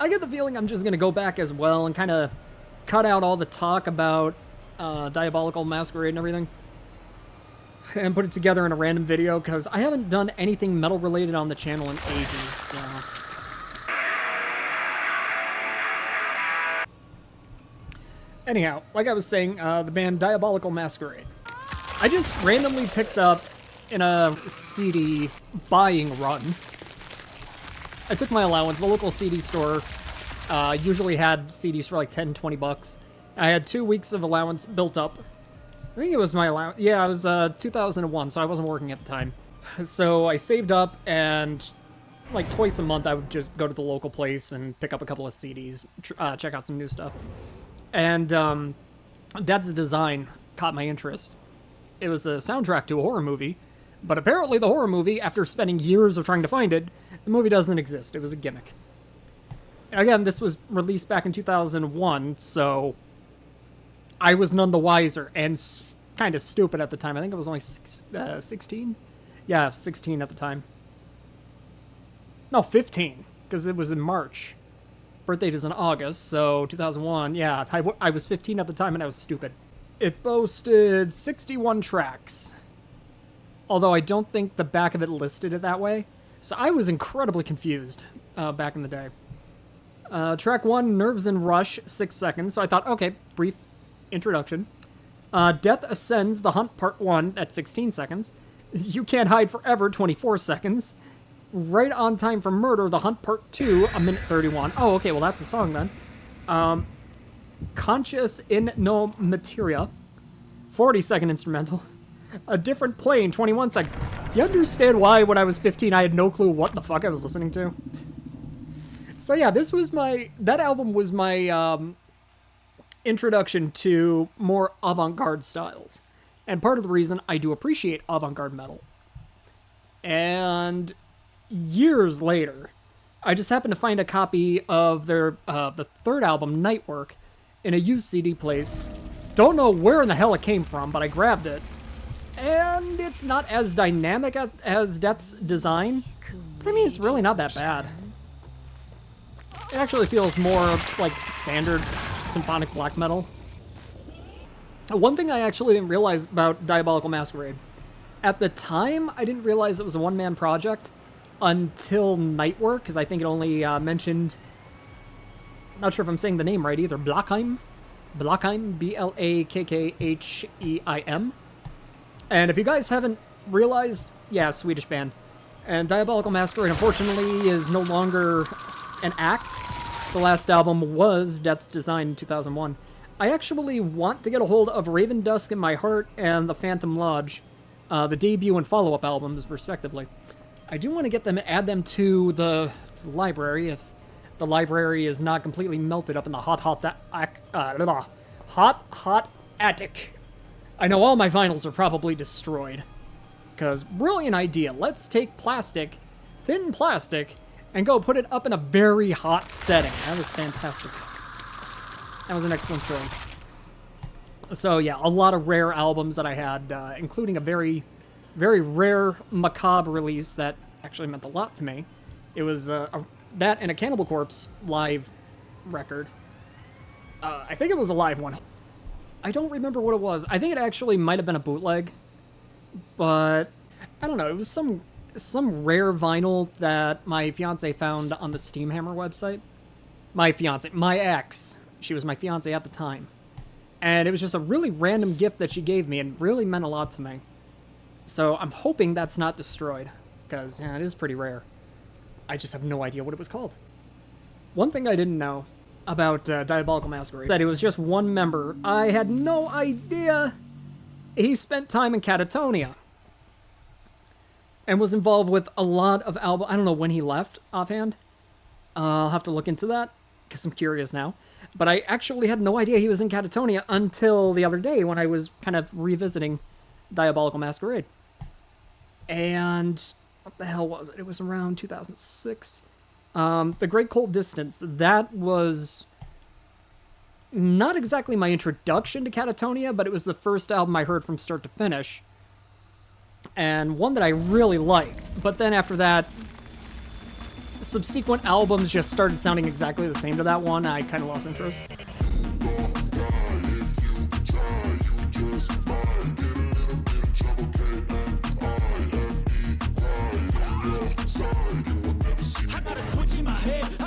I get the feeling I'm just gonna go back as well and kind of cut out all the talk about Diabolical Masquerade and everything, and put it together in a random video, because I haven't done anything metal related on the channel in ages, so... Anyhow, like I was saying, the band Diabolical Masquerade. I just randomly picked up in a CD buying run. I took my allowance. The local CD store usually had CDs for like 10, 20 bucks. I had 2 weeks of allowance built up. I think it was my allowance. Yeah, it was 2001, so I wasn't working at the time. So I saved up, and like twice a month I would just go to the local place and pick up a couple of CDs, check out some new stuff. And Death's design caught my interest. It was the soundtrack to a horror movie, but apparently the horror movie, after spending years of trying to find it, the movie doesn't exist. It was a gimmick. Again, this was released back in 2001, so I was none the wiser, and kind of stupid at the time. I think I was only 16? Yeah, 16 at the time. No, 15, because it was in March. Birthday is in August, so 2001, yeah, I was 15 at the time, and I was stupid. It boasted 61 tracks, although I don't think the back of it listed it that way, so I was incredibly confused back in the day. Track 1, Nerves and Rush, 6 seconds, so I thought, okay, brief introduction. Death Ascends, The Hunt, Part 1, at 16 seconds. You Can't Hide Forever, 24 seconds. Right on Time for Murder, The Hunt Part 2, a minute 31. Oh, okay, well that's the song then. Conscious in No Materia, 40-second instrumental. A Different Plane, 21 seconds. Do you understand why when I was 15 I had no clue what the fuck I was listening to? So yeah, that album was my introduction to more avant-garde styles. And part of the reason I do appreciate avant-garde metal. And years later, I just happened to find a copy of their the third album, Nightwork, in a used CD place. Don't know where in the hell it came from, but I grabbed it. And it's not as dynamic as Death's design, but I mean, it's really not that bad. It actually feels more like standard symphonic black metal. One thing I actually didn't realize about Diabolical Masquerade, at the time, I didn't realize it was a one-man project until Nightwork, because I think it only mentioned, not sure if I'm saying the name right either, Blackheim, Blackheim. And if you guys haven't realized, yeah, Swedish band. And Diabolical Masquerade, unfortunately, is no longer an act. The last album was Death's Design in 2001. I actually want to get a hold of Raven Dusk in My Heart and The Phantom Lodge, the debut and follow-up albums, respectively. I do want to get them, add them to the library if the library is not completely melted up in the hot attic. I know all my vinyls are probably destroyed. Because, brilliant idea, let's take plastic, thin plastic, and go put it up in a very hot setting. That was fantastic. That was an excellent choice. So yeah, a lot of rare albums that I had, including a very, very rare macabre release that actually meant a lot to me. It was that and a Cannibal Corpse live record. I think it was a live one. I don't remember what it was. I think it actually might have been a bootleg, but I don't know. It was some rare vinyl that my fiance found on the Steamhammer website. My ex. She was my fiance at the time. And it was just a really random gift that she gave me and really meant a lot to me. So I'm hoping that's not destroyed, because it is pretty rare. I just have no idea what it was called. One thing I didn't know about Diabolical Masquerade, that it was just one member. I had no idea he spent time in Catatonia and was involved with a lot of albums. I don't know when he left offhand. I'll have to look into that, because I'm curious now. But I actually had no idea he was in Catatonia until the other day when I was kind of revisiting Diabolical Masquerade. And what the hell was it? It was around 2006. The Great Cold Distance. That was not exactly my introduction to Catatonia, but it was the first album I heard from start to finish. And one that I really liked. But then after that, subsequent albums just started sounding exactly the same to that one, I kind of lost interest. I got a switch in my head.